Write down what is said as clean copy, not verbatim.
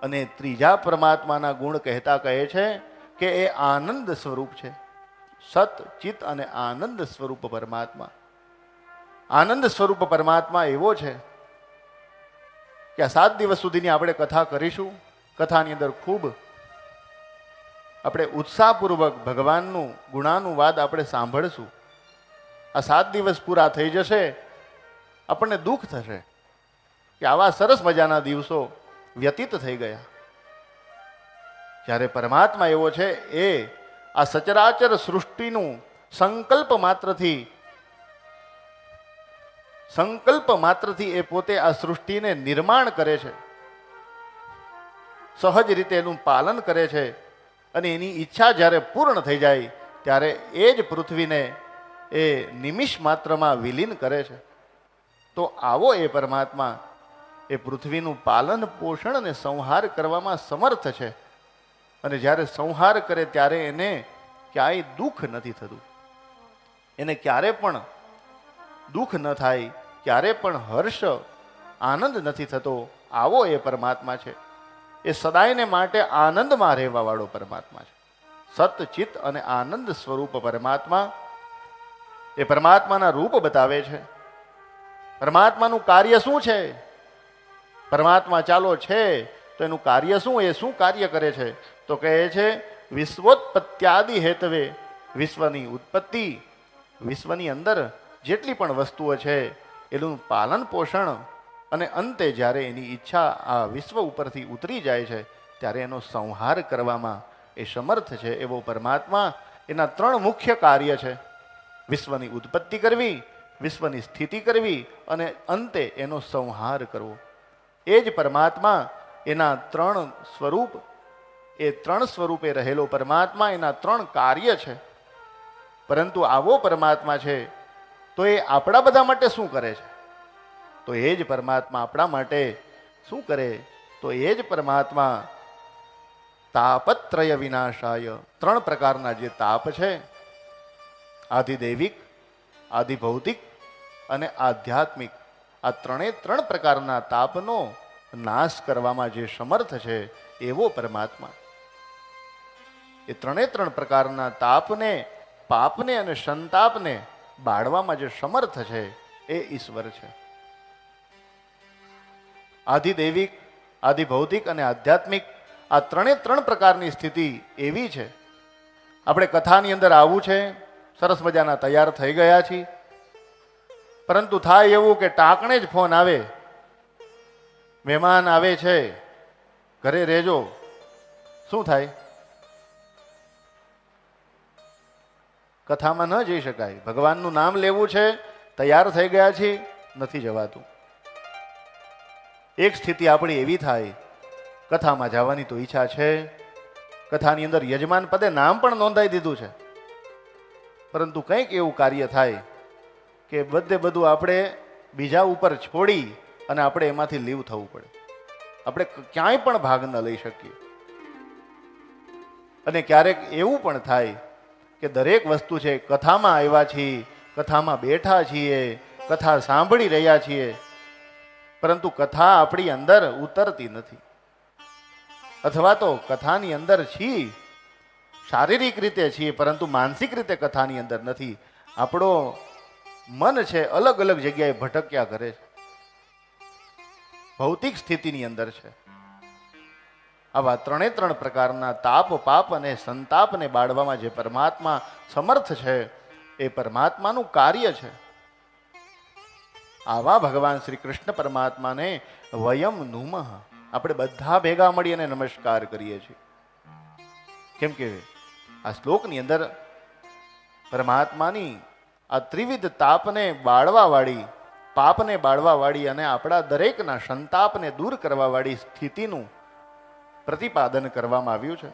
અને ત્રીજા પરમાત્માના ગુણ કહેતા કહે છે કે એ આનંદ સ્વરૂપ છે. સત ચિત અને આનંદ સ્વરૂપ પરમાત્મા. આનંદ સ્વરૂપ પરમાત્મા એવો છે કે આ 7 દિવસ સુધીની આપણે કથા કરીશું. કથાની અંદર ખૂબ આપણે ઉત્સાહપૂર્વક ભગવાનનું ગુણાનુવાદ આપણે સાંભળશું. આ 7 દિવસ પૂરા થઈ જશે, આપણને દુઃખ થશે કે આવા સરસ મજાના દિવસો વ્યતીત થઈ ગયા. જ્યારે પરમાત્મા એવો છે એ આ સચરાચર સૃષ્ટિનું સંકલ્પ માત્રથી એ પોતે આ સૃષ્ટિને નિર્માણ કરે છે, સહજ રીતે એનું પાલન કરે છે, અને એની ઈચ્છા જ્યારે પૂર્ણ થઈ જાય ત્યારે એ જ પૃથ્વીને એ નિમિષ માત્રમાં વિલીન કરે છે. તો આવો એ પરમાત્મા એ પૃથ્વીનું પાલન પોષણ અને સંહાર કરવામાં સમર્થ છે. અને જ્યારે સંહાર કરે ત્યારે એને ક્યાંય દુઃખ નથી થતું, એને ક્યારે પણ દુઃખ ન થાય, ક્યારે પણ હર્ષ આનંદ નથી થતો. આવો એ પરમાત્મા છે. એ સદાયને માટે આનંદમાં રહેવા વાળો પરમાત્મા છે. સત ચિત અને આનંદ સ્વરૂપ પરમાત્મા. એ પરમાત્માના રૂપ બતાવે છે. પરમાત્માનું કાર્ય શું છે? પરમાત્મા ચાલો છે તો એનું કાર્ય શું? એ શું કાર્ય કરે છે? તો કહે છે વિશ્વોત્પત્યાદિ હેતવે. વિશ્વની ઉત્પત્તિ, વિશ્વની અંદર જેટલી પણ વસ્તુઓ છે એનું પાલન પોષણ, અને અંતે જ્યારે એની ઈચ્છા આ વિશ્વ ઉપરથી ઉતરી જાય છે ત્યારે એનો સંહાર કરવામાં એ સમર્થ છે. એવો પરમાત્મા, એના 3 મુખ્ય કાર્ય છે: વિશ્વની ઉત્પત્તિ કરવી, વિશ્વની સ્થિતિ કરવી, અને અંતે એનો સંહાર કરવો. એ જ પરમાત્મા, એના 3 સ્વરૂપ, એ 3 સ્વરૂપે રહેલો પરમાત્મા, એના 3 કાર્ય છે. પરંતુ આવો પરમાત્મા છે તો એ આપણા બધા માટે શું કરે છે? તો એ જ પરમાત્મા આપણા માટે શું કરે? તો એ જ પરમાત્મા તાપત્રય વિનાશાય, 3 પ્રકારના જે તાપ છે, આધિદૈવિક, આધિભૌતિક અને આધ્યાત્મિક, આ 3 પ્રકારના તાપનો નાશ કરવામાં જે સમર્થ છે એવો પરમાત્મા. એ 3 પ્રકારના તાપને, પાપને અને સંતાપને બાળવામાં જે સમર્થ છે એ ઈશ્વર છે. આધિદૈવિક, આધિભૌતિક અને આધ્યાત્મિક, આ 3 પ્રકારની સ્થિતિ એવી છે. આપણે કથાની અંદર આવવું છે, સરસ મજાના તૈયાર થઈ ગયા છીએ, પરંતુ થાય એવું કે ટાંકણે જ ફોન આવે, મહેમાન આવે છે, ઘરે રહેજો. શું થાય? કથામાં ન જઈ શકાય. ભગવાનનું નામ લેવું છે, તૈયાર થઈ ગયા છીએ, નથી જવાતું. એક સ્થિતિ આપણી એવી થાય, કથામાં જવાની તો ઈચ્છા છે, કથાની અંદર યજમાન પદે નામ પણ નોંધાઈ દીધું છે, પરંતુ કંઈક એવું કાર્ય થાય કે બધું આપણે બીજા ઉપર છોડી અને આપણે એમાંથી લીવ થવું પડે. આપણે ક્યાંય પણ ભાગ ન લઈ શકીએ. અને ક્યારેક એવું પણ થાય કે દરેક વસ્તુ છે, કથામાં આવ્યા છીએ, કથામાં બેઠા છીએ, કથા સાંભળી રહ્યા છીએ, પરંતુ કથા આપણી અંદર ઉતરતી નથી. અથવા તો કથાની અંદર છીએ, શારીરિક રીતે છીએ, પરંતુ માનસિક રીતે કથાની અંદર નથી. આપણો મન છે અલગ અલગ જગ્યાએ ભટક્યા કરે છે, ભૌતિક સ્થિતિની અંદર છે. આવા 3 પ્રકારના તાપ, પાપ અને સંતાપને બાળવામાં જે પરમાત્મા સમર્થ છે એ પરમાત્માનું કાર્ય છે. આવા ભગવાન શ્રી કૃષ્ણ પરમાત્માને વયમ નુમઃ, આપણે બધા ભેગા મળી અને નમસ્કાર કરીએ છીએ. કેમ કે આ શ્લોકની અંદર પરમાત્માની આ ત્રિવિધ તાપને બાળવાવાળી, પાપને બાળવાવાળી અને આપણા દરેકના સંતાપને દૂર કરવાવાળી સ્થિતિનું પ્રતિપાદન કરવામાં આવ્યું છે.